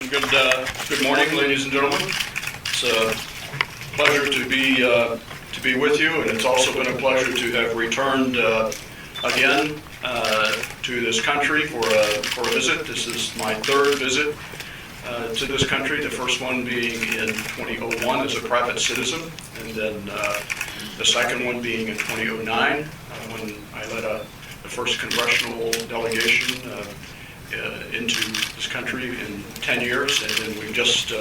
Good morning, ladies and gentlemen. It's a pleasure to be with you, and it's also been a pleasure to have returned again to this country for a visit. This is my third visit to this country. The first one being in 2001 as a private citizen, and then the second one being in 2009 when I led the first congressional delegation into this country in 10 years, and then we've just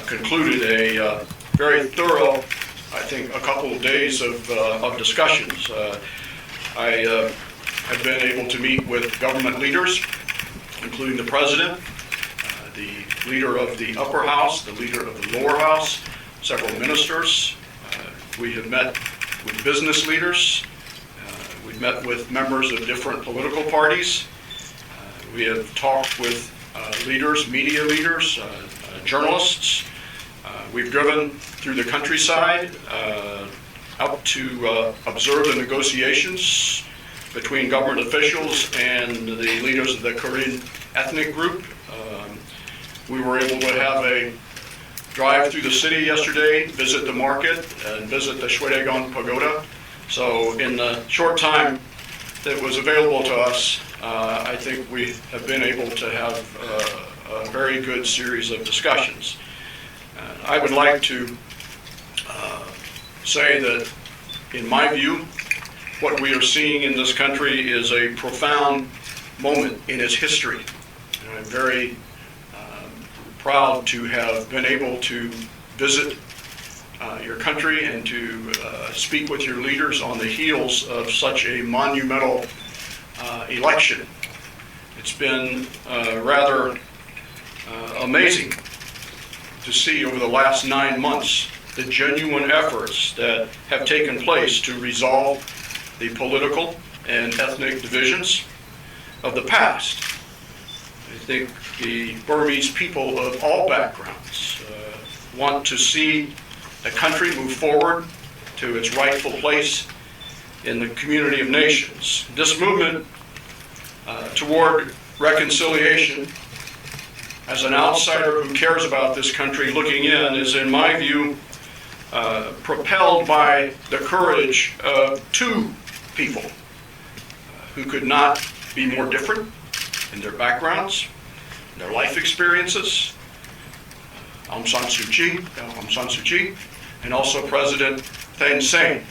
concluded a very thorough, I think, a couple of days of discussions. I have been able to meet with government leaders, including the president, the leader of the upper house, the leader of the lower house, several ministers. We have met with business leaders. We've met with members of different political parties. We have talked with leaders, media leaders, journalists. We've driven through the countryside out to observe the negotiations between government officials and the leaders of the Korean ethnic group. We were able to have a drive through the city yesterday, visit the market, and visit the Shwedagon Pagoda. So in the short time that was available to us, I think we have been able to have a very good series of discussions. I would like to say that, in my view, what we are seeing in this country is a profound moment in its history. And I'm very proud to have been able to visit your country and to speak with your leaders on the heels of such a monumental election. It's been rather amazing to see over the last 9 months the genuine efforts that have taken place to resolve the political and ethnic divisions of the past. I think the Burmese people of all backgrounds want to see the country move forward to its rightful place in the community of nations. This movement toward reconciliation, as an outsider who cares about this country looking in, is, in my view, propelled by the courage of two people who could not be more different in their backgrounds, their life experiences. Aung San Suu Kyi, and also President Thein Sein,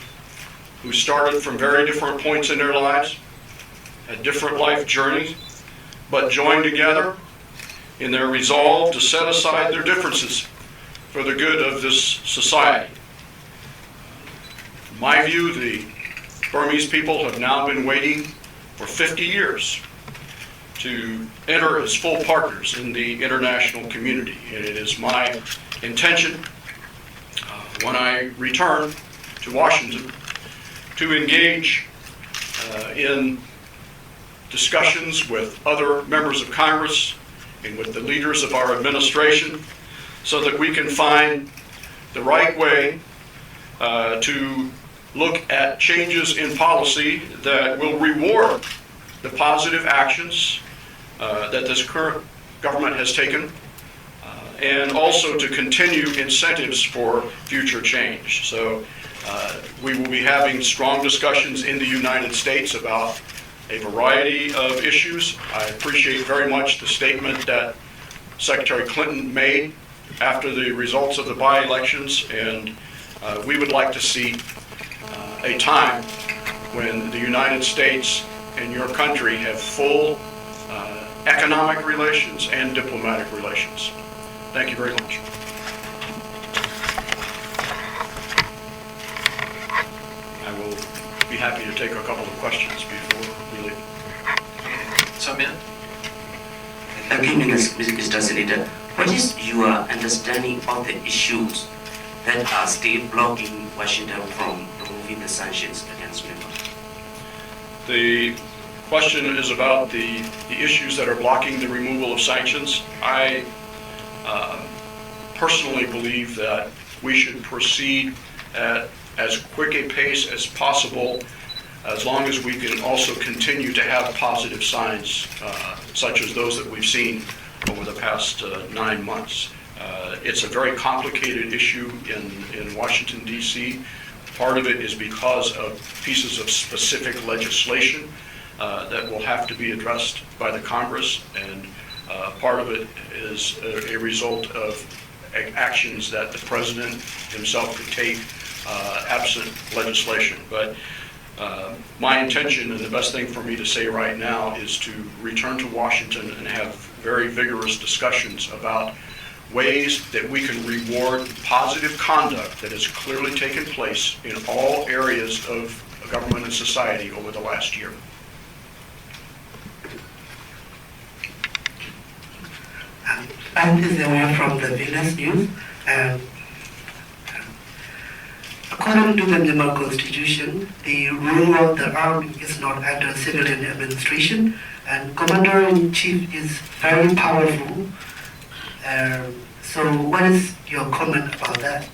who started from very different points in their lives, had different life journeys, but joined together in their resolve to set aside their differences for the good of this society. In my view, the Burmese people have now been waiting for 50 years to enter as full partners in the international community. And it is my intention, when I return to Washington, to engage in discussions with other members of Congress and with the leaders of our administration so that we can find the right way to look at changes in policy that will reward the positive actions that this current government has taken, and also to continue incentives for future change. So we will be having strong discussions in the United States about a variety of issues. I appreciate very much the statement that Secretary Clinton made after the results of the by-elections, and we would like to see a time when the United States and your country have full economic relations and diplomatic relations. Thank you very much. I will be happy to take a couple of questions before we leave. Samir? Again, Mr. Senator, what is your understanding of the issues that are still blocking Washington from removing the sanctions against Myanmar? The question is about the issues that are blocking the removal of sanctions. I personally believe that we should proceed at as quick a pace as possible, as long as we can also continue to have positive signs, such as those that we've seen over the past 9 months. It's a very complicated issue in Washington, D.C. Part of it is because of pieces of specific legislation that will have to be addressed by the Congress, and part of it is a result of actions that the President himself could take absent legislation. But my intention, and the best thing for me to say right now, is to return to Washington and have very vigorous discussions about ways that we can reward positive conduct that has clearly taken place in all areas of government and society over the last year. I'm Desiree from the Venus News. According to the Myanmar Constitution, the rule of the army is not under civilian administration, and Commander-in-Chief is very powerful. So what is your comment about that?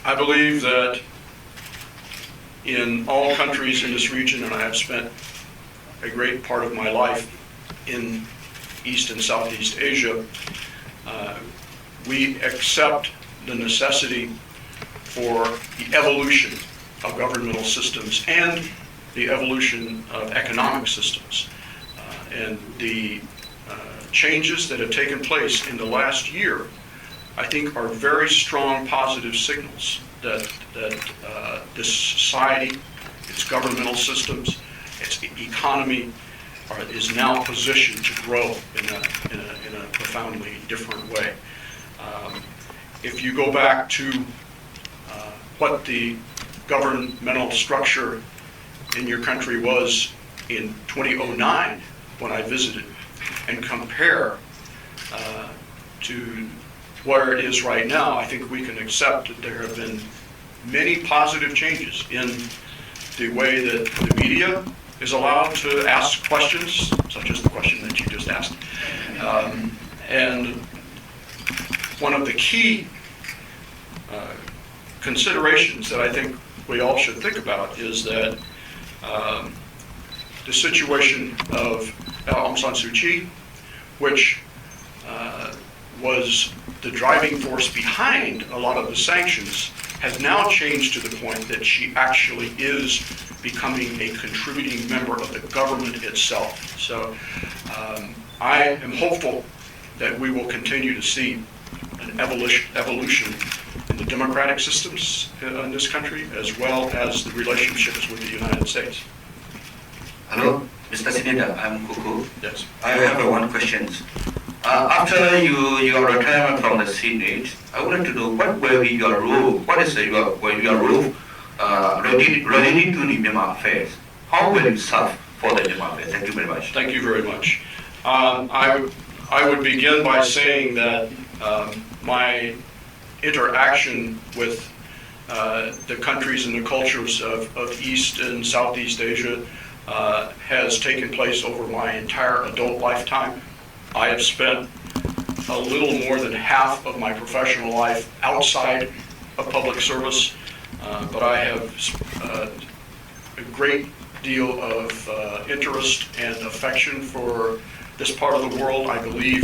I believe that in all countries in this region, and I have spent a great part of my life in East and Southeast Asia, we accept the necessity for the evolution of governmental systems and the evolution of economic systems. And the changes that have taken place in the last year, I think, are very strong positive signals that this society, its governmental systems, its economy is now positioned to grow in a profoundly different way. If you go back to what the governmental structure in your country was in 2009 when I visited, and compare to where it is right now, I think we can accept that there have been many positive changes in the way that the media is allowed to ask questions, such as the question that you just asked. And one of the key considerations that I think we all should think about is that the situation of Aung San Suu Kyi, which was the driving force behind a lot of the sanctions, has now changed to the point that she actually is becoming a contributing member of the government itself. So I am hopeful that we will continue to see an evolution in the democratic systems in this country, as well as the relationships with the United States. Hello, Mr. Senator, I'm Kuku. Yes. I have one question. After your retirement from the Senate, I would like to know what will be your role, what is your role related to the Myanmar affairs? How will you serve for the Myanmar affairs? Thank you very much. Thank you very much. I would begin by saying that my interaction with the countries and the cultures of East and Southeast Asia has taken place over my entire adult lifetime. I have spent a little more than half of my professional life outside of public service, but I have a great deal of interest and affection for this part of the world. I believe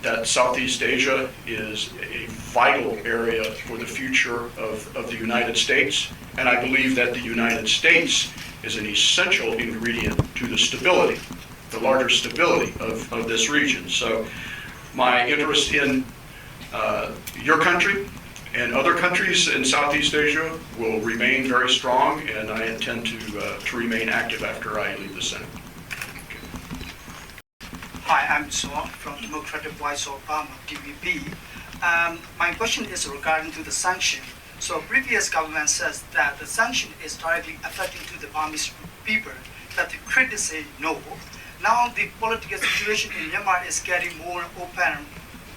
that Southeast Asia is a vital area for the future of the United States, and I believe that the United States is an essential ingredient to the stability, the larger stability of this region. So my interest in your country and other countries in Southeast Asia will remain very strong, and I intend to remain active after I leave the Senate. Hi, I'm Suok from Democratic Voice of Burma, DVB. My question is regarding to the sanction. So previous government says that the sanction is directly affecting to the Burmese people, that the critics say no. Now the political situation in Myanmar is getting more open,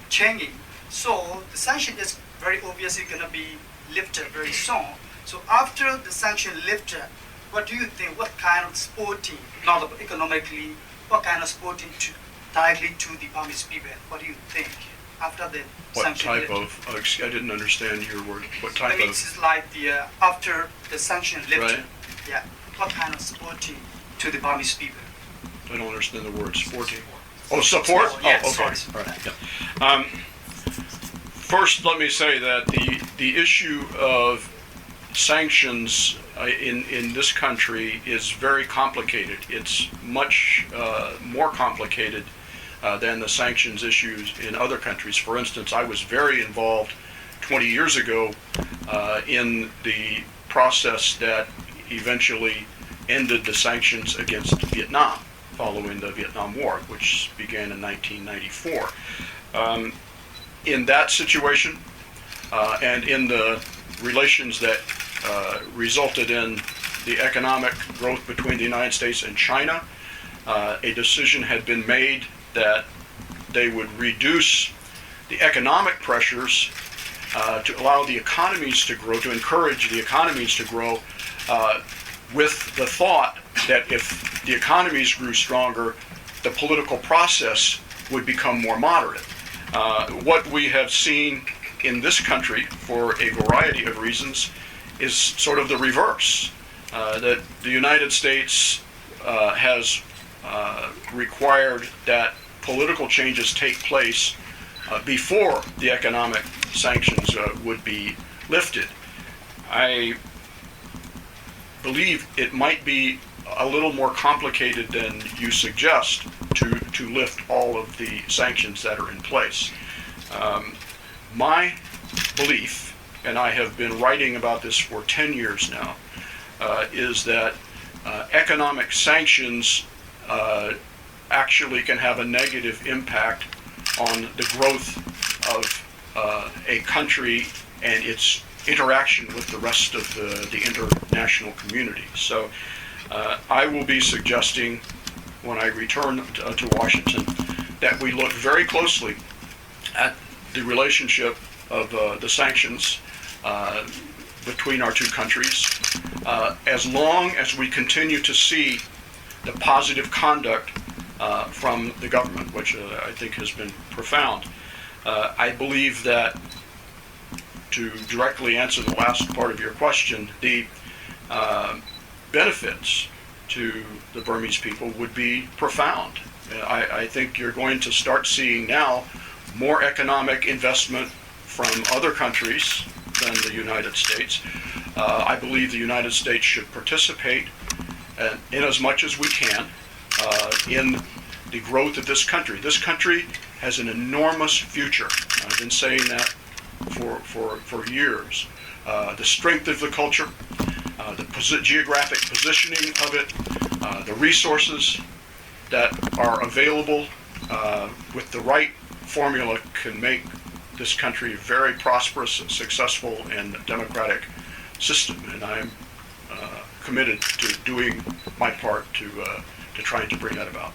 changing. So the sanction is very obviously going to be lifted very soon. So after the sanction lifted, what do you think? What kind of supporting, not economically, what kind of supporting directly to the Burmese people? What do you think after the What sanction type lifted? of, I didn't understand your word. What type I mean, of, it's like the after the sanction lifted. Right. Yeah. What kind of supporting to the Burmese people? I don't understand the word, supporting. Oh, support? Yes, Oh, okay. yes. All right. Yeah. First, let me say that the issue of sanctions in this country is very complicated. It's much more complicated than the sanctions issues in other countries. For instance, I was very involved 20 years ago in the process that eventually ended the sanctions against Vietnam following the Vietnam War, which began in 1994. In that situation and in the relations that resulted in the economic growth between the United States and China, a decision had been made that they would reduce the economic pressures to allow the economies to grow, to encourage the economies to grow, with the thought that if the economies grew stronger, the political process would become more moderate. What we have seen in this country, for a variety of reasons, is sort of the reverse. That the United States has required that political changes take place before the economic sanctions would be lifted. I believe it might be a little more complicated than you suggest to lift all of the sanctions that are in place. My belief, and I have been writing about this for 10 years now, is that economic sanctions actually can have a negative impact on the growth of a country and its interaction with the rest of the international community. So I will be suggesting when I return to Washington that we look very closely at the relationship of the sanctions between our two countries, as long as we continue to see the positive conduct from the government, which I think has been profound. I believe that, to directly answer the last part of your question, the benefits to the Burmese people would be profound. I think you're going to start seeing now more economic investment from other countries than the United States. I believe the United States should participate in as much as we can in the growth of this country. This country has an enormous future. I've been saying that for years. The strength of the culture, the geographic positioning of it, the resources that are available with the right formula can make this country a very prosperous, successful, and democratic system. And I'm committed to doing my part to trying to bring that about.